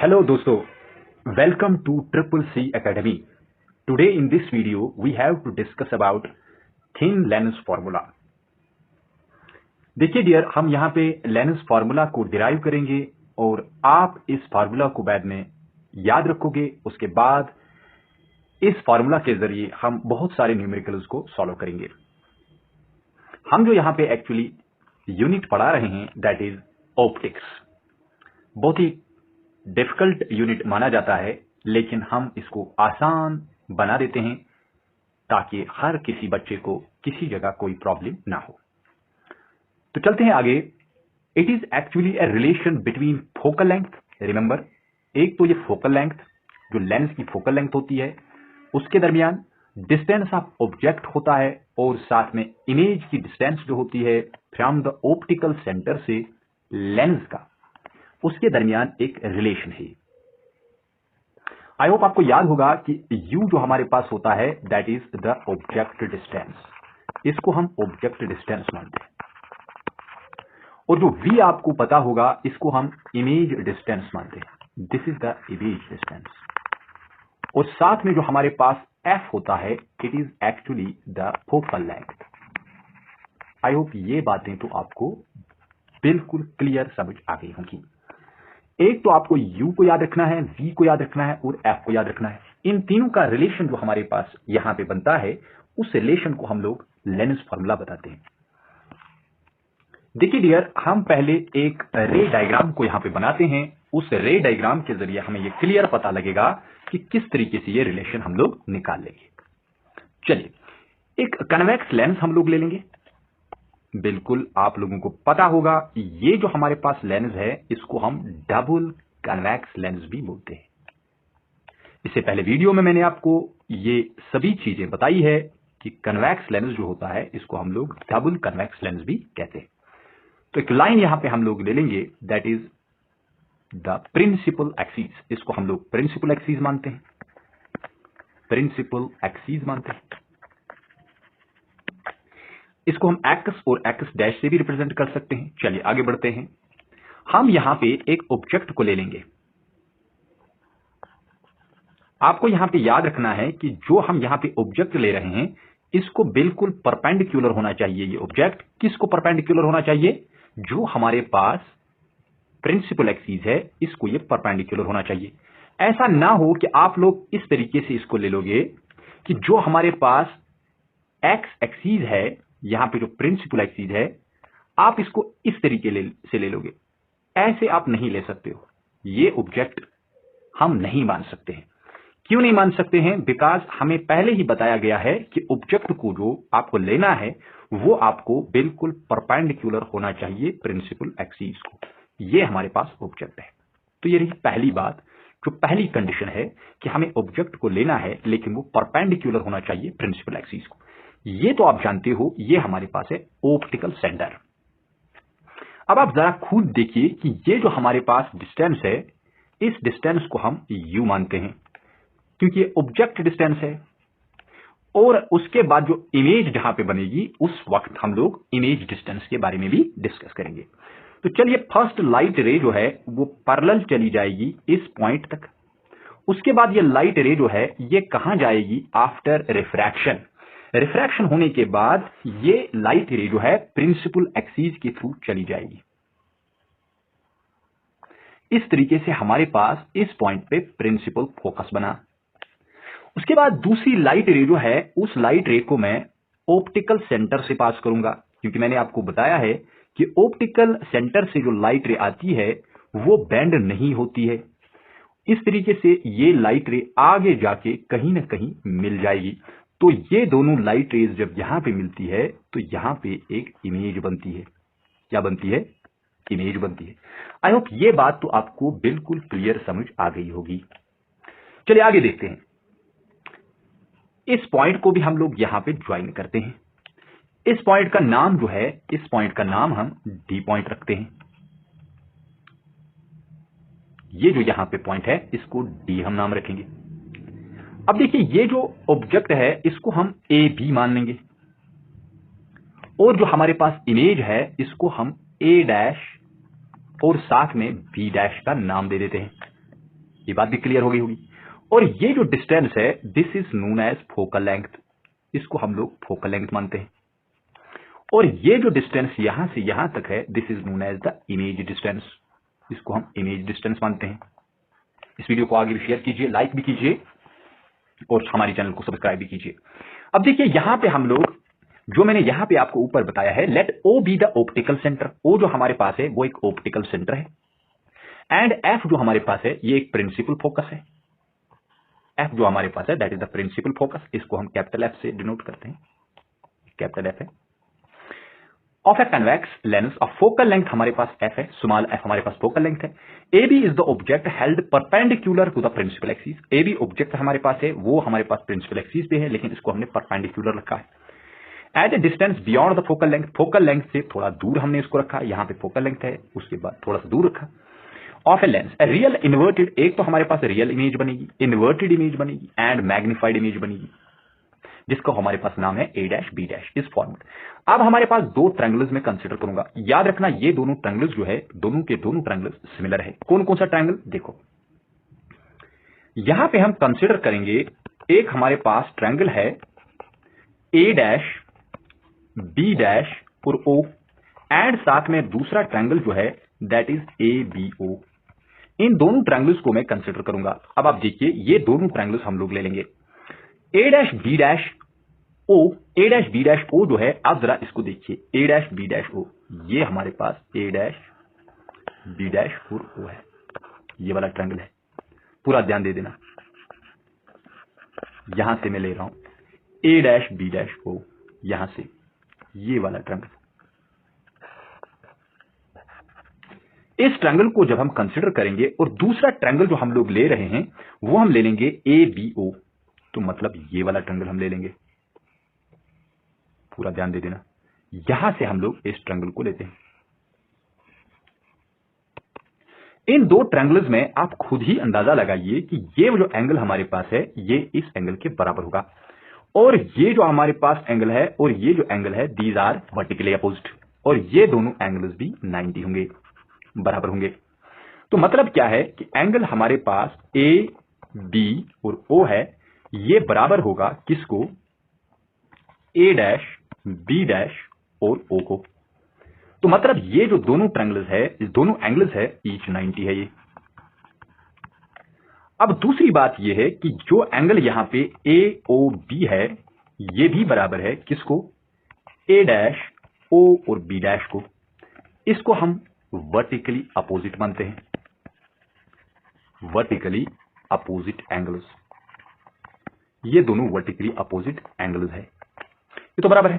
Hello दोस्तों, welcome to Triple C Academy. Today in this video we have to discuss about thin lens formula. देखिए dear, हम यहाँ पे lens formula को derive करेंगे और आप इस फार्मूला को बाद में याद रखोगे। उसके बाद इस फार्मूला के जरिए हम बहुत सारे न्यूमेरिकल्स को सॉल्व करेंगे। हम जो यहाँ पे एक्चुअली यूनिट पढ़ा रहे हैं दैट इज ऑप्टिक्स। बहुत ही डिफिकल्ट यूनिट माना जाता है, लेकिन हम इसको आसान बना देते हैं ताकि हर किसी बच्चे को किसी जगह कोई प्रॉब्लम ना हो। तो चलते हैं आगे। It is actually a relation between focal length. Remember, एक तो ये फोकल लेंथ जो लेंस की फोकल लेंथ होती है, उसके दरमियान डिस्टेंस ऑफ ऑब्जेक्ट होता है, और साथ में इमेज की डिस्टेंस जो होती है फ्रॉम द ऑप्टिकल सेंटर से लेंस का, उसके दरमियान एक रिलेशन है। आई होप आपको याद होगा कि U जो हमारे पास होता है that is the object distance. इसको हम ऑब्जेक्ट डिस्टेंस मानते हैं। और जो V आपको पता होगा, इसको हम इमेज डिस्टेंस मानते हैं। This is the image distance. और साथ में जो हमारे पास F होता है, it is actually the focal length. I hope ये बातें तो आपको बिल्कुल क्लियर समझ आ गई होंगी। एक तो आपको U को याद रखना है, V को याद रखना है और F को याद रखना है। इन तीनों का रिलेशन जो हमारे पास यहां पे बनता है, उस रिलेशन को हम लोग लेंस फार्मूला बताते हैं। देखिए डियर, हम पहले एक रे डायग्राम को यहां पे बनाते हैं। उस रे डायग्राम के जरिए हमें यह क्लियर पता लगेगा कि किस तरीके से ये रिलेशन हम लोग निकाल लेंगे। चलिए, एक कन्वेक्स लेंस हम लोग ले लेंगे। बिल्कुल आप लोगों को पता होगा, ये जो हमारे पास लेंस है इसको हम डबल कन्वेक्स लेंस भी बोलते हैं। इससे पहले वीडियो में मैंने आपको ये सभी चीजें बताई है कि कन्वेक्स लेंस जो होता है इसको हम लोग डबल कन्वेक्स लेंस भी कहते हैं। तो एक लाइन यहां पे हम लोग ले लेंगे that is the principal axis. इसको हम लोग प्रिंसिपल एक्सिस मानते हैं। प्रिंसिपल एक्सिस मानते हैं। इसको हम एक्स और एक्स डैश से भी रिप्रेजेंट कर सकते हैं। चलिए आगे बढ़ते हैं। हम यहां पे एक ऑब्जेक्ट को ले लेंगे। आपको यहां पे याद रखना है कि जो हम यहां पे ऑब्जेक्ट ले रहे हैं, इसको बिल्कुल परपेंडिकुलर होना चाहिए। ये ऑब्जेक्ट किसको परपेंडिकुलर होना चाहिए? जो हमारे पास प्रिंसिपल एक्सिस है, इसको ये परपेंडिकुलर होना चाहिए। ऐसा ना हो कि आप लोग इस तरीके से इसको ले लोगे कि जो हमारे पास एक्स एक्सिस है, यहां पे जो प्रिंसिपल एक्सिस है, आप इसको इस तरीके से ले लोगे। ऐसे आप नहीं ले सकते हो। ये ऑब्जेक्ट हम नहीं मान सकते हैं। क्यों नहीं मान सकते हैं? बिकॉज हमें पहले ही बताया गया है कि ऑब्जेक्ट को जो आपको लेना है वो आपको बिल्कुल परपेंडिकुलर होना चाहिए प्रिंसिपल एक्सिस को। ये हमारे पास ऑब्जेक्ट है। तो ये रही पहली बात, जो पहली कंडीशन है कि हमें ऑब्जेक्ट को लेना है लेकिन वो परपेंडिकुलर होना चाहिए प्रिंसिपल एक्सिस को। ये तो आप जानते हो, ये हमारे पास है ऑप्टिकल सेंटर। अब आप जरा खुद देखिए कि ये जो हमारे पास डिस्टेंस है, इस डिस्टेंस को हम U मानते हैं क्योंकि ये ऑब्जेक्ट डिस्टेंस है। और उसके बाद जो इमेज जहां पे बनेगी, उस वक्त हम लोग इमेज डिस्टेंस के बारे में भी डिस्कस करेंगे। तो चलिए, फर्स्ट लाइट रे जो है वो पैरेलल चली जाएगी इस पॉइंट तक। उसके बाद ये लाइट रे जो है ये कहां जाएगी? After refraction. रिफ्रैक्शन होने के बाद ये लाइट रे जो है प्रिंसिपल एक्सिस के थ्रू चली जाएगी। इस तरीके से हमारे पास इस पॉइंट पे प्रिंसिपल फोकस बना। उसके बाद दूसरी लाइट रे जो है, उस लाइट रे को मैं ऑप्टिकल सेंटर से पास करूंगा, क्योंकि मैंने आपको बताया है कि ऑप्टिकल सेंटर से जो लाइट रे आती है वो बेंड नहीं होती है। इस तरीके से ये लाइट रे आगे जाके कहीं ना कहीं मिल जाएगी। तो ये दोनों लाइट रेज जब यहां पे मिलती है तो यहां पे एक इमेज बनती है। क्या बनती है? इमेज बनती है। आई होप ये बात तो आपको बिल्कुल क्लियर समझ आ गई होगी। चलिए आगे देखते हैं। इस पॉइंट को भी हम लोग यहां पे ज्वाइन करते हैं। इस पॉइंट का नाम जो है, इस पॉइंट का नाम हम डी पॉइंट रखते हैं। ये जो यहां पे पॉइंट है इसको डी हम नाम रखेंगे। अब देखिए, ये जो ऑब्जेक्ट है इसको हम ए बी मान लेंगे, और जो हमारे पास इमेज है इसको हम ए डैश और साथ में बी डैश का नाम दे देते हैं। ये बात भी क्लियर हो गई होगी। और ये जो डिस्टेंस है this is known as focal length, इसको हम लोग फोकल लेंथ मानते हैं। और ये जो डिस्टेंस यहां से यहां तक है this is known as the image distance, इसको हम इमेज डिस्टेंस मानते हैं। इस वीडियो को आगे भी शेयर कीजिए, लाइक भी कीजिए और हमारे चैनल को सब्सक्राइब भी कीजिए। अब देखिए यहां पे हम लोग जो मैंने यहां पे आपको ऊपर बताया है, let O B the optical centre, O जो हमारे पास है वो एक ऑप्टिकल सेंटर है एंड एफ जो हमारे पास है ये एक प्रिंसिपल फोकस है। एफ जो हमारे पास है that is the principal focus, इसको हम कैपिटल एफ से डिनोट करते हैं, कैपिटल एफ है। Of a convex lens of focal length हमारे पास एफ है, स्मॉल एफ हमारे पास फोकल लेंथ है। A B is the object held perpendicular to the principal axis, A B object हमारे पास है, वो हमारे पास प्रिंसिपल एक्सिस पे है लेकिन इसको हमने परपेंडिकुलर रखा है। At a distance beyond the focal length से थोड़ा दूर हमने इसको रखा, यहां पे फोकल लेंथ है उसके बाद थोड़ा सा दूर रखा। Of a lens real inverted, एक तो हमारे पास रियल इमेज बनेगी, इन्वर्टेड इमेज बनेगी एंड मैग्निफाइड इमेज बनेगी, जिसका हमारे पास नाम है ए डैश बी डैश इस फॉर्मेट। अब हमारे पास दो ट्रायंगल्स में कंसीडर करूंगा, याद रखना ये दोनों ट्रायंगल्स जो है दोनों के दोनों ट्रायंगल्स सिमिलर है। कौन कौन सा ट्रायंगल देखो, यहां पे हम कंसीडर करेंगे एक हमारे पास ट्रायंगल है ए डैश बी डैश और ओ एंड साथ में दूसरा ट्रायंगल जो है that is A B O. इन दोनों ट्रायंगल्स को मैं कंसीडर करूंगा। अब आप देखिए ये दोनों ट्रायंगल्स हम लोग ले लेंगे, ए डैश बी डैश ओ, ए डैश बी डैश ओ जो है, आप जरा इसको देखिए ए डैश बी डैश ओ, ये हमारे पास ए डैश बी डैश और ओ है, ये वाला ट्रायंगल है, पूरा ध्यान दे देना। यहां से मैं ले रहा हूं ए डैश बी डैश ओ, यहां से ये वाला ट्रायंगल। इस ट्रायंगल को जब हम कंसीडर करेंगे और दूसरा ट्रायंगल जो हम लोग ले रहे हैं वो हम ले लेंगे ए बी ओ, तो मतलब ये वाला ट्रायंगल हम ले लेंगे, पूरा ध्यान दे देना। यहां से हम लोग इस ट्रायंगल को लेते हैं। इन दो ट्रायंगल्स में आप खुद ही अंदाजा लगाइए कि ये जो एंगल हमारे पास है ये इस एंगल के बराबर होगा और ये जो हमारे पास एंगल है और ये जो एंगल है दीज आर वर्टिकली अपोजिट, और ये दोनों एंगल्स भी 90 होंगे, बराबर होंगे। तो मतलब क्या है कि एंगल हमारे पास ए बी और ओ है ये बराबर होगा किसको, ए डैश बी डैश और ओ को। तो मतलब ये जो दोनों ट्रायंगल्स है, इस दोनों एंगल्स है ईच 90 है ये। अब दूसरी बात ये है कि जो एंगल यहां पे ए ओ बी है ये भी बराबर है किसको, ए डैश ओ और बी डैश को। इसको हम वर्टिकली अपोजिट मानते हैं, वर्टिकली अपोजिट एंगल्स, ये दोनों वर्टिकली अपोजिट एंगल्स है, ये तो बराबर है।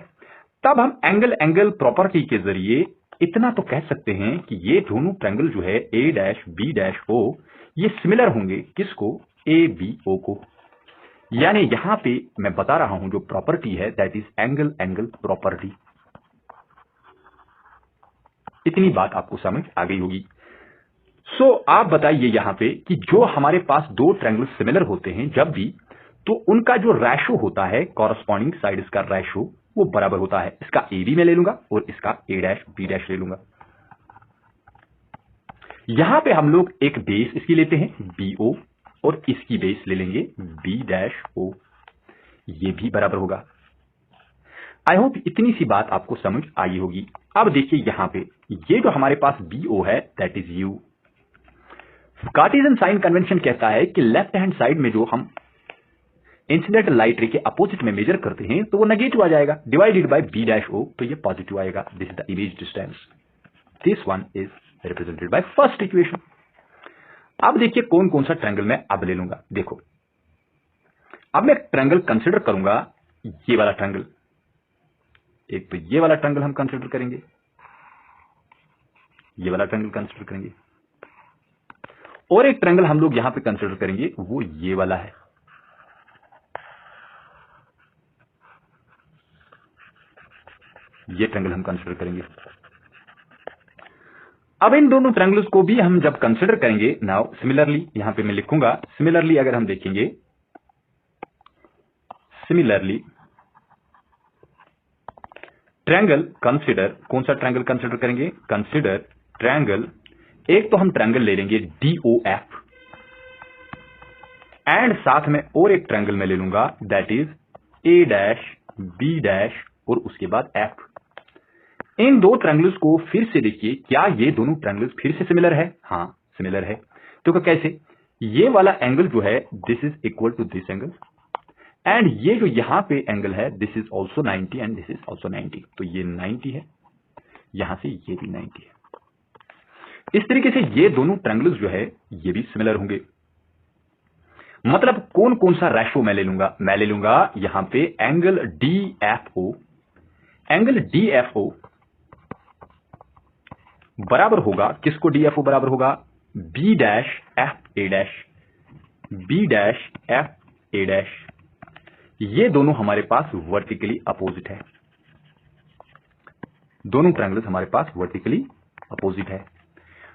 तब हम एंगल एंगल प्रॉपर्टी के जरिए इतना तो कह सकते हैं कि ये दोनों ट्रायंगल जो है ए डैश बी डैश ओ ये सिमिलर होंगे किसको, ए बी ओ को। यानी यहां पे मैं बता रहा हूं जो प्रॉपर्टी है that is angle angle property. इतनी बात आपको समझ आ गई होगी। सो आप बताइए यहां पे कि जो हमारे पास दो ट्रायंगल सिमिलर होते हैं जब भी, तो उनका जो रेशो होता है कॉरस्पॉन्डिंग साइड्स का रेशो वो बराबर होता है। इसका ए बी में ले लूंगा और इसका ए डैश बी डैश ले लूंगा। यहां पे हम लोग एक बेस इसकी लेते हैं बी ओ और इसकी बेस ले लेंगे बी डैश ओ, ये भी बराबर होगा। आई होप इतनी सी बात आपको समझ आई होगी। अब देखिए यहां पे ये जो हमारे पास बी ओ है that is U. Cartesian sign convention कहता है कि लेफ्ट हैंड साइड में जो हम इंसिडेंट लाइट रे के अपोजिट में मेजर करते हैं तो वो नेगेटिव आ जाएगा, divided by B dash O, तो ये पॉजिटिव आएगा। This is the image distance, this one is represented by first equation. अब देखिए कौन कौन सा ट्रायंगल मैं अब ले लूंगा। देखो अब मैं ट्रायंगल कंसीडर करूंगा, ये वाला ट्रायंगल, एक तो ये वाला ट्रायंगल हम कंसीडर करेंगे, ये वाला ट्रायंगल कंसीडर करेंगे, और एक ट्रायंगल हम लोग यहां पे कंसीडर करेंगे वो ये वाला है। ये ट्रायंगल हम कंसीडर करेंगे। अब इन दोनों ट्रायंगल्स को भी हम जब कंसीडर करेंगे, नाउ सिमिलरली यहां पे मैं लिखूंगा, सिमिलरली अगर हम देखेंगे, सिमिलरली ट्रायंगल कंसीडर, कौन सा ट्रायंगल कंसीडर करेंगे, कंसीडर ट्रायंगल, एक तो हम ट्रायंगल ले लेंगे डीओएफ, एंड साथ में और एक ट्रायंगल में ले लूंगा, that is A dash B dash और उसके बाद एफ। इन दो ट्रायंगल्स को फिर से देखिए, क्या ये दोनों ट्रायंगल्स फिर से सिमिलर है? हाँ सिमिलर है। तो कैसे? ये वाला एंगल जो है this is equal to this angle, and ये जो यहां पे एंगल है this is also 90 and this is also 90। तो ये 90 है, यहां से ये भी 90 है। इस तरीके से ये दोनों ट्रायंगल्स जो है ये भी सिमिलर होंगे। मतलब कौन कौन सा रेशो मैं ले लूंगा? मैं ले लूंगा यहां पे एंगल DFO। एंगल DFO बराबर होगा किसको? DFO बराबर होगा B dash F A dash, B dash F A dash. ये दोनों हमारे पास वर्टिकली अपोजिट है, दोनों ट्रायंगल्स हमारे पास वर्टिकली अपोजिट है।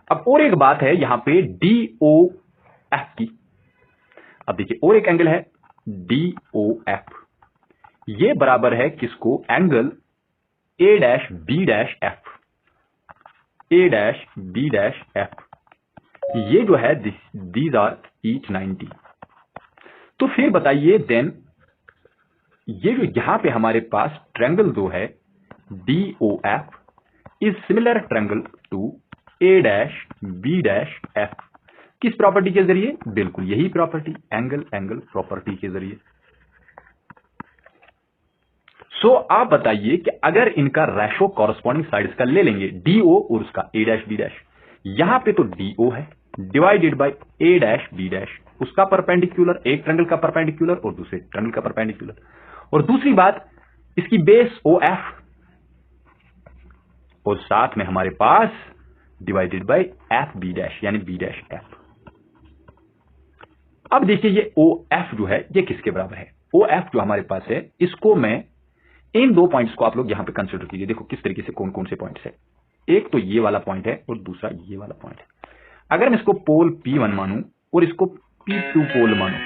अब और एक बात है यहां पे DOF की। अब देखिए और एक एंगल है DOF, ये बराबर है किसको? Angle A dash B dash F, A dash B dash F। ये जो है दीज आर ईच 90। तो फिर बताइए देन ये जो यहां पे हमारे पास ट्रायंगल दो है DOF is similar triangle to A dash B dash F। किस प्रॉपर्टी के जरिए? बिल्कुल यही प्रॉपर्टी, एंगल एंगल प्रॉपर्टी के जरिए। सो आप बताइए कि अगर इनका रेशो कॉरस्पॉन्डिंग साइड्स का ले लेंगे DO और उसका A डैश B डैश, यहां पे तो DO है divided by A dash B dash, उसका परपेंडिकुलर, एक ट्रायंगल का परपेंडिकुलर और दूसरे ट्रायंगल का परपेंडिकुलर, और दूसरी बात इसकी बेस OF, और साथ में हमारे पास डिवाइडेड बाय FB डैश यानी B डैश F। अब देखिए ये OF जो है ये किसके बराबर है? OF जो हमारे पास है इसको मैं, इन दो पॉइंट्स को आप लोग यहां पे कंसीडर कीजिए। देखो किस तरीके से कौन कौन से पॉइंट्स है, एक तो ये वाला पॉइंट है और दूसरा ये वाला पॉइंट है। अगर मैं इसको पोल P1 मानूं और इसको P2 पोल मानूं,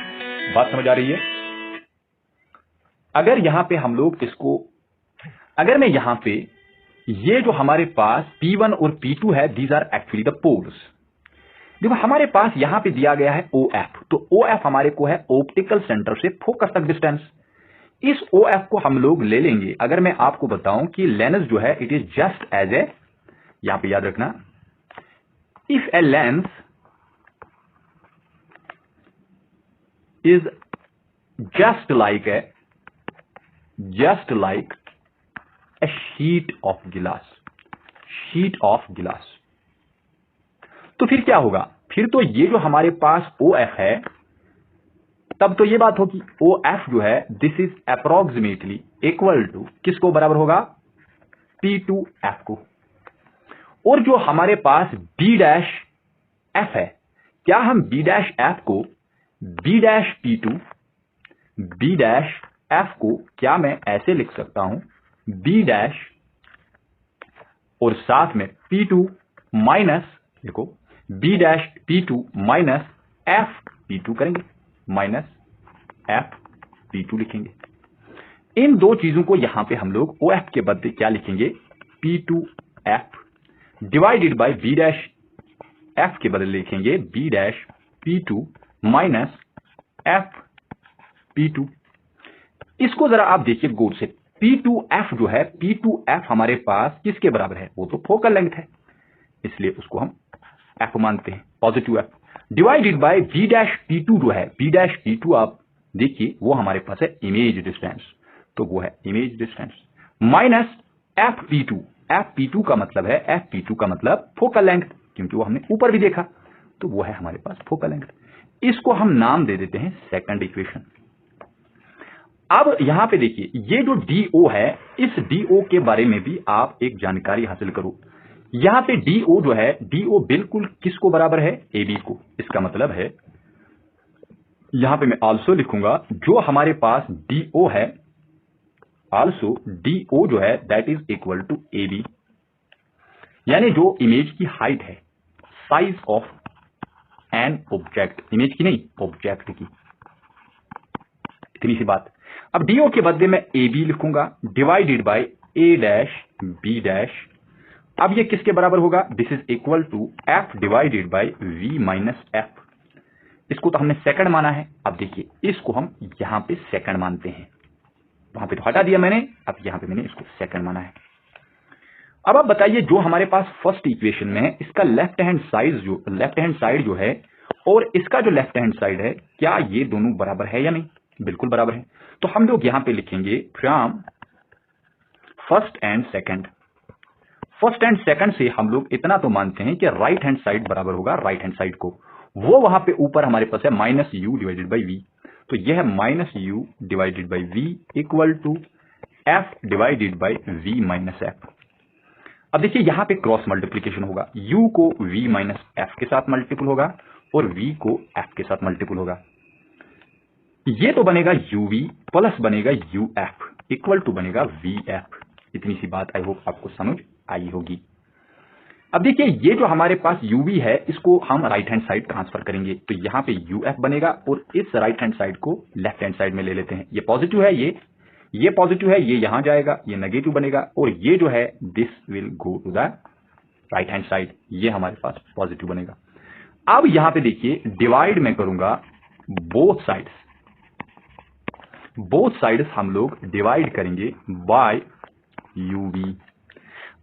बात समझ आ रही है? अगर यहां पे हम लोग इसको, अगर मैं यहां पे ये जो हमारे पास P1 और P2 है these are actually the poles. देखो हमारे पास यहां पे दिया गया है OF, तो OF हमारे को है ऑप्टिकल सेंटर से फोकस तक डिस्टेंस। इस OF को हम लोग ले लेंगे, अगर मैं आपको बताऊं कि लेंस जो है it is just as a, यहां पे याद रखना, if a lens is just like a sheet of glass, sheet of glass. तो फिर क्या होगा? फिर तो ये जो हमारे पास OF है, तब तो ये बात होगी OF जो है this is approximately equal to किसको बराबर होगा? P2F को। और जो हमारे पास B डैश F है, क्या हम B डैश F को B dash P2, B dash F को क्या मैं ऐसे लिख सकता हूं B डैश और साथ में P2 माइनस, देखो B dash P2 minus F P2 करेंगे, माइनस F P2 लिखेंगे। इन दो चीजों को यहां पे हम लोग OF के बदले क्या लिखेंगे? P2F divided by B dash F के बदले लिखेंगे B dash P2 minus F P2। इसको जरा आप देखिए गौर से, P2F जो है, P2F हमारे पास किसके बराबर है? वो तो फोकल लेंथ है, इसलिए उसको हम F मानते हैं, positive F, divided bye B dash P2 जो है, B डैश P2 आप देखिए वो हमारे पास है इमेज डिस्टेंस, तो वो है image distance, minus FP2। FP2 का मतलब है, FP2 का मतलब फोकल लेंथ, क्योंकि वो हमने ऊपर भी देखा, तो वो है हमारे पास फोकल लेंथ। इसको हम नाम दे देते हैं सेकंड इक्वेशन। अब यहां पे देखिए ये जो DO है, इस DO के बारे में भी आप एक जानकारी हासिल करो। यहां पे DO जो है, DO बिल्कुल किसको बराबर है? AB को। इसका मतलब है यहां पे मैं आल्सो लिखूंगा जो हमारे पास DO है, आल्सो DO जो है that is equal to AB, यानी जो इमेज की हाइट है, size of an object, image की नहीं ऑब्जेक्ट की, इतनी सी बात। अब DO के बदले में AB लिखूंगा divided by A dash B dash. अब ये किसके बराबर होगा? This is equal to F divided by V minus F। इसको तो हमने सेकंड माना है। अब देखिए इसको हम यहां पे सेकंड मानते हैं, वहां पे तो हटा दिया मैंने, अब यहां पे मैंने इसको सेकंड माना है। अब आप बताइए जो हमारे पास फर्स्ट इक्वेशन में है इसका लेफ्ट हैंड साइड जो है और इसका जो लेफ्ट हैंड साइड है, क्या ये दोनों बराबर है या नहीं? बिल्कुल बराबर है। तो हम लोग यहां पे लिखेंगे from first and second. First and second से हम लोग इतना तो मानते हैं कि राइट हैंड साइड बराबर होगा राइट हैंड साइड को। वो वहां पे ऊपर हमारे पास है minus u divided by v, तो यह minus u divided by v equal to f divided by v minus f. अब देखिए यहां पे क्रॉस मल्टीप्लीकेशन होगा, u को v माइनस एफ के साथ मल्टीपल होगा और v को f के साथ मल्टीपल होगा। ये तो बनेगा uv प्लस बनेगा uf इक्वल टू बनेगा vf। इतनी सी बात आई होप आपको समझ आई होगी। अब देखिए ये जो हमारे पास uv है इसको हम राइट हैंड साइड ट्रांसफर करेंगे, तो यहां पे uf बनेगा और इस राइट हैंड साइड को लेफ्ट हैंड साइड में ले लेते हैं। ये पॉजिटिव है, ये पॉजिटिव है, ये यहां जाएगा, ये नेगेटिव बनेगा और ये जो है this will go to the right hand side, ये हमारे पास पॉजिटिव बनेगा। अब यहां पे देखिए डिवाइड मैं करूंगा बोथ साइड्स हम लोग डिवाइड करेंगे बाय uv।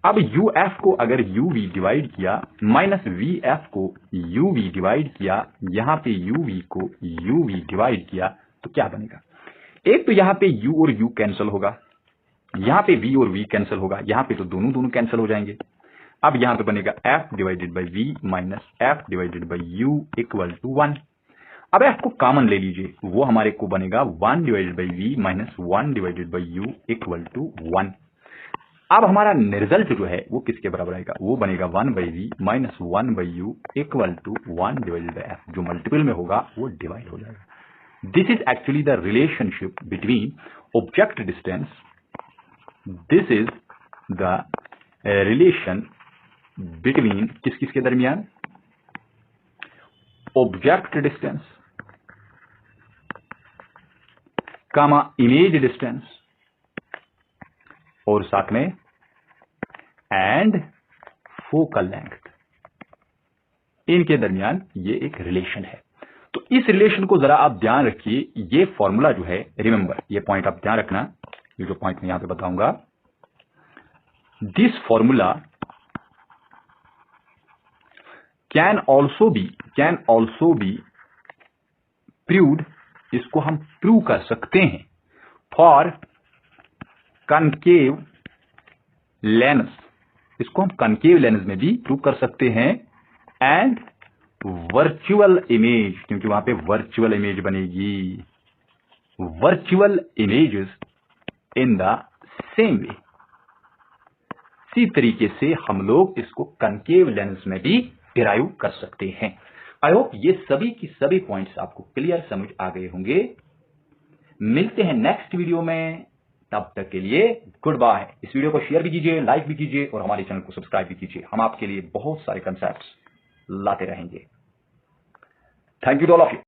अब uf को अगर uv डिवाइड किया माइनस vf को uv डिवाइड किया, यहां पे uv को uv डिवाइड किया तो क्या बनेगा? एक तो यहां पे u और u कैंसिल होगा, यहां पे v और v कैंसिल होगा, यहां पे तो दोनों कैंसिल हो जाएंगे। अब यहां पे बनेगा f divided by v minus f divided by u equal to 1। अब f को कॉमन ले लीजिए, वो हमारे को बनेगा 1 divided by v minus 1 divided by u equal to 1। अब हमारा रिजल्ट जो है वो किसके बराबर आएगा? वो बनेगा 1 by v minus 1 by u equal to 1 divided by f. जो मल्टीपल में होगा वो डिवाइड हो जाएगा। This is actually the relationship between object distance. This is the relation between किस के दरमियान? Object distance, comma image distance और साथ में and focal length, इनके दरमियान ये एक रिलेशन है। तो इस रिलेशन को जरा आप ध्यान रखिए। ये फॉर्मूला जो है, रिमेंबर ये पॉइंट आप ध्यान रखना, ये जो पॉइंट मैं यहां पे बताऊंगा, this formula can also be proved, इसको हम प्रूव कर सकते हैं फॉर कनकेव लेंस, इसको हम कनकेव लेंस में भी प्रूव कर सकते हैं एंड वर्चुअल इमेज, क्योंकि वहां पे वर्चुअल इमेज बनेगी, virtual images in the same way. इसी तरीके से हम लोग इसको कनकेव लेंस में भी डिराइव कर सकते हैं। आई होप ये सभी की सभी पॉइंट्स आपको क्लियर समझ आ गए होंगे। मिलते हैं नेक्स्ट वीडियो में, तब तक के लिए गुड बाय। इस वीडियो को शेयर भी कीजिए, लाइक भी कीजिए और हमारे चैनल को सब्सक्राइब भी कीजिए। हम आपके लिए बहुत सारे कंसेप्ट्स लाते रहेंगे। Thank you to all of you.